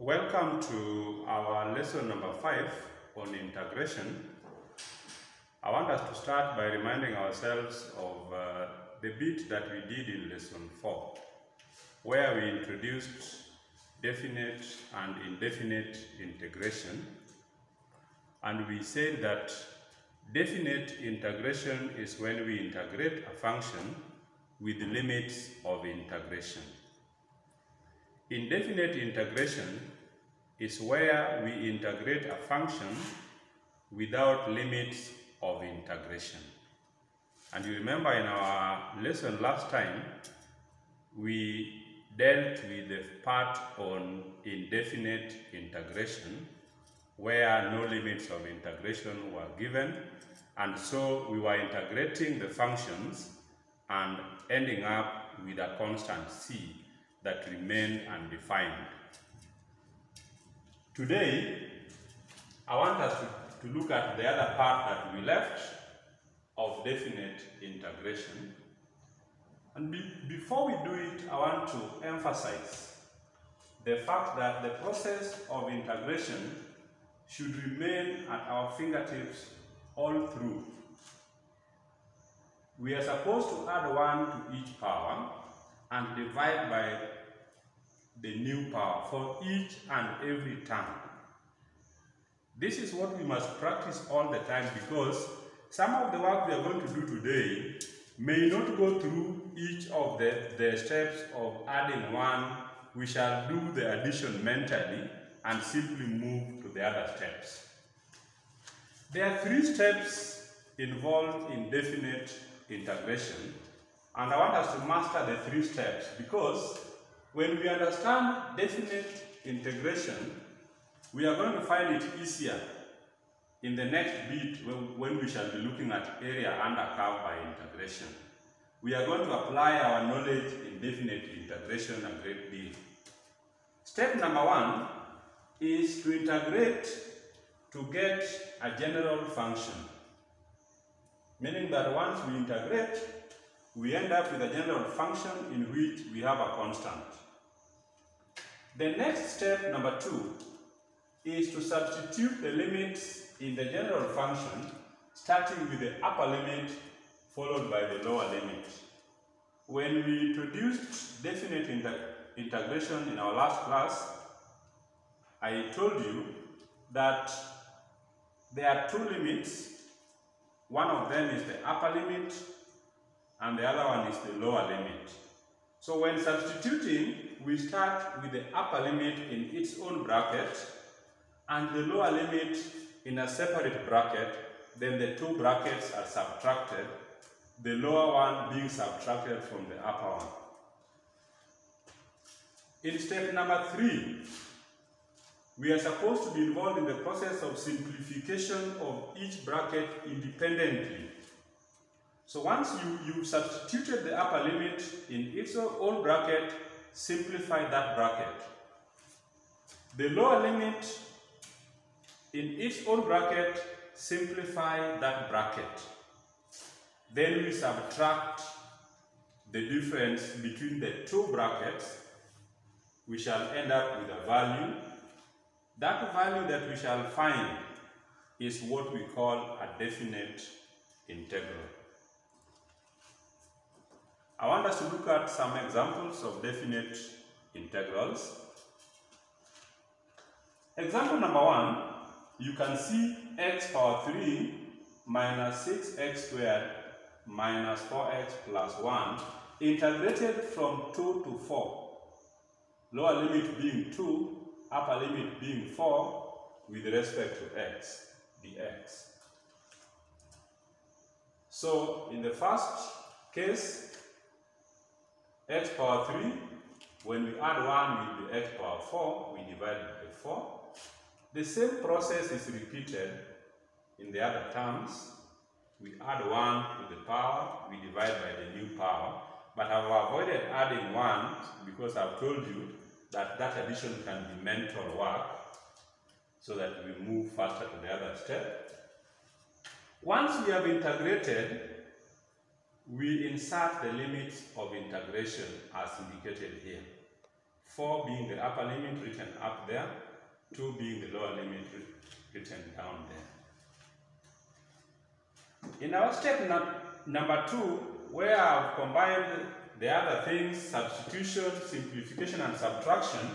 Welcome to our lesson number 5 on integration. I want us to start by reminding ourselves of the bit that we did in lesson 4, where we introduced definite and indefinite integration. And we said that definite integration is when we integrate a function with the limits of integration. Indefinite integration is where we integrate a function without limits of integration. And you remember in our lesson last time, we dealt with the part on indefinite integration, where no limits of integration were given, and so we were integrating the functions and ending up with a constant c that remained undefined. Today, I want us to look at the other part that we left of definite integration. And before we do it, I want to emphasize the fact that the process of integration should remain at our fingertips all through. We are supposed to add 1 to each power and divide by the new power for each and every term. This is what we must practice all the time, because some of the work we are going to do today may not go through each of the steps of adding 1. We shall do the addition mentally and simply move to the other steps. There are 3 steps involved in definite integration, and I want us to master the 3 steps, because when we understand definite integration, we are going to find it easier in the next bit when we shall be looking at area under curve by integration. We are going to apply our knowledge in definite integration a great deal. Step number 1 is to integrate to get a general function, meaning that once we integrate, we end up with a general function in which we have a constant. The next step, number 2, is to substitute the limits in the general function, starting with the upper limit followed by the lower limit. When we introduced definite integration in our last class, I told you that there are 2 limits. One of them is the upper limit, and the other one is the lower limit. So when substituting, we start with the upper limit in its own bracket and the lower limit in a separate bracket. Then the 2 brackets are subtracted, the lower one being subtracted from the upper one. In step number 3, we are supposed to be involved in the process of simplification of each bracket independently. So once you've substituted the upper limit in its own bracket, simplify that bracket. The lower limit in its own bracket, simplify that bracket. Then we subtract the difference between the 2 brackets. We shall end up with a value. That value that we shall find is what we call a definite integral. I want us to look at some examples of definite integrals. Example number 1, you can see x power 3 minus 6x squared minus 4x plus 1 integrated from 2 to 4. Lower limit being 2, upper limit being 4 with respect to x, dx. So in the first case, x power 3, when we add 1 with the x power 4, we divide by 4. The same process is repeated in the other terms. We add 1 to the power, we divide by the new power. But I've avoided adding 1 because I've told you that that addition can be mental work, so that we move faster to the other step. Once we have integrated, we insert the limits of integration as indicated here. 4 being the upper limit written up there, 2 being the lower limit written down there. In our step number 2, where I've combined the other things, substitution, simplification, and subtraction,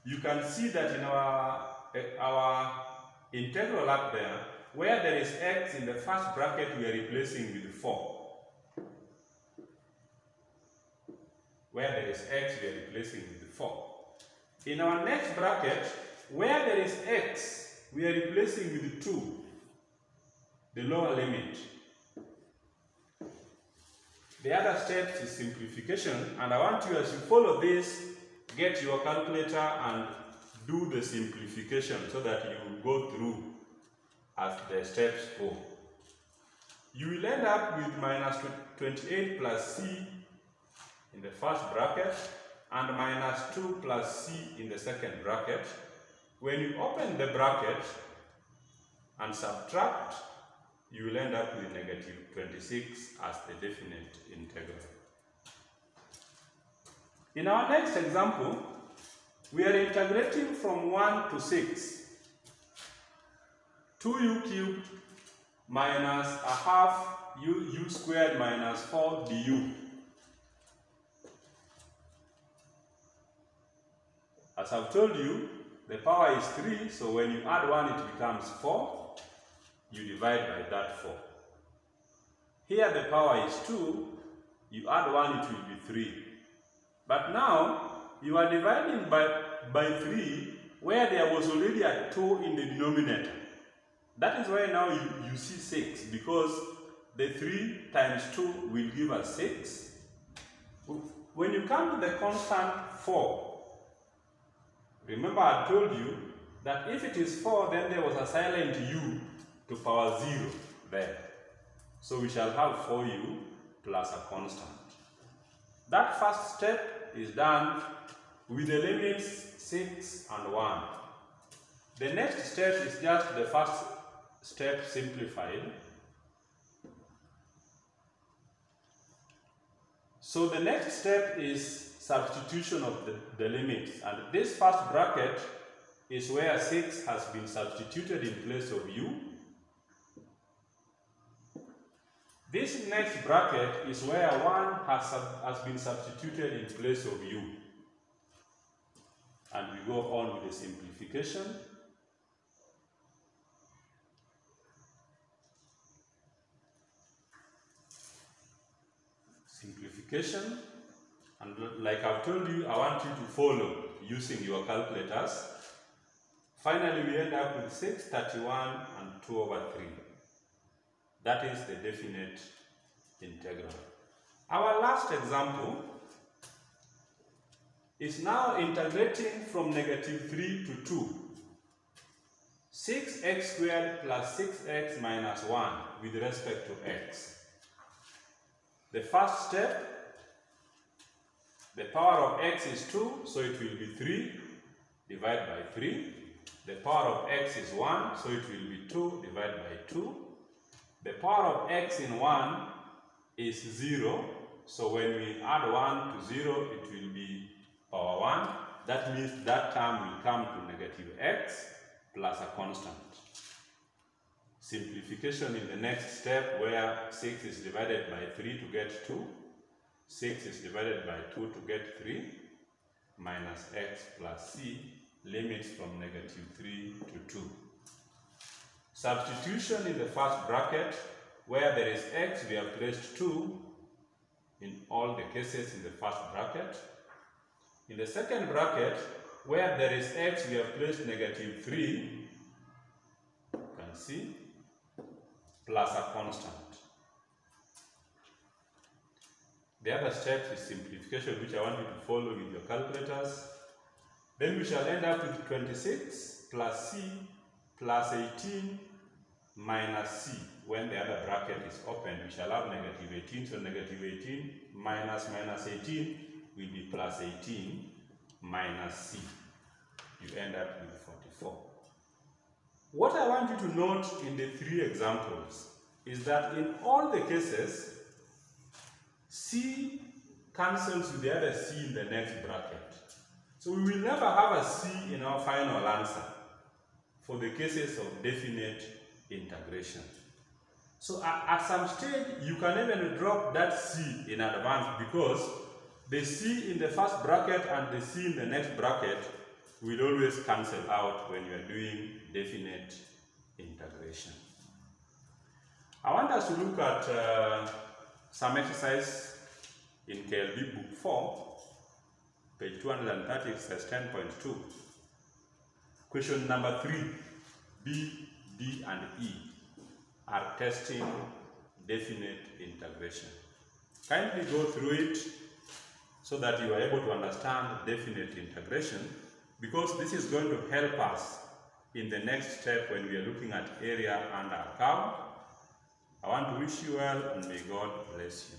you can see that in our integral up there, where there is x in the first bracket, we are replacing with 4. Where there is x, we are replacing with 4. In our next bracket, where there is x, we are replacing with 2, the lower limit. The other step is simplification, and I want you, as you follow this, get your calculator and do the simplification so that you go through as the steps go. You will end up with minus 28 plus c in the first bracket and minus 2 plus c in the second bracket. When you open the bracket and subtract, you will end up with negative 26 as the definite integral. In our next example, we are integrating from 1 to 6. 2u cubed minus a half u squared minus 4 du. As I've told you, the power is 3, so when you add 1, it becomes 4. You divide by that 4. Here the power is 2, you add 1, it will be 3. But now, you are dividing by 3 where there was already a 2 in the denominator. That is why now you see 6, because the 3 times 2 will give us 6. When you come to the constant 4, remember I told you that if it is 4, then there was a silent u to power 0 there. So we shall have 4u plus a constant. That first step is done with the limits 6 and 1. The next step is just the first step simplified. So the next step is substitution of the limits, and this first bracket is where 6 has been substituted in place of u. This next bracket is where 1 has been substituted in place of u. And we go on with the simplification. Simplification, and like I've told you, I want you to follow using your calculators. Finally, we end up with 6, 31, and 2 over 3. That is the definite integral. Our last example is now integrating from negative 3 to 2. 6x squared plus 6x minus 1 with respect to x. The first step, the power of x is 2, so it will be 3, divided by 3. The power of x is 1, so it will be 2, divided by 2. The power of x in 1 is 0, so when we add 1 to 0, it will be power 1. That means that term will come to negative x plus a constant. Simplification in the next step, where 6 is divided by 3 to get 2, 6 is divided by 2 to get 3, minus x plus c, limits from negative 3 to 2. Substitution in the first bracket, where there is x, we have placed 2 in all the cases in the first bracket. In the second bracket, where there is x, we have placed negative 3, you can see, plus a constant. The other step is simplification, which I want you to follow with your calculators. Then we shall end up with 26 plus c plus 18 minus c. When the other bracket is open, we shall have negative 18, so negative 18 minus 18 will be plus 18 minus c. You end up with 44. What I want you to note in the 3 examples is that in all the cases, c cancels with the other c in the next bracket. So we will never have a C in our final answer for the cases of definite integration. So at some stage, you can even drop that C in advance, because the C in the first bracket and the C in the next bracket will always cancel out when you are doing definite integration. I want us to look at some exercise in KLB Book 4, page 230, exercise 10.2. Question number 3, B, D, and E are testing definite integration. Kindly go through it so that you are able to understand definite integration, because this is going to help us in the next step when we are looking at area under a curve. I want to wish you well, and may God bless you.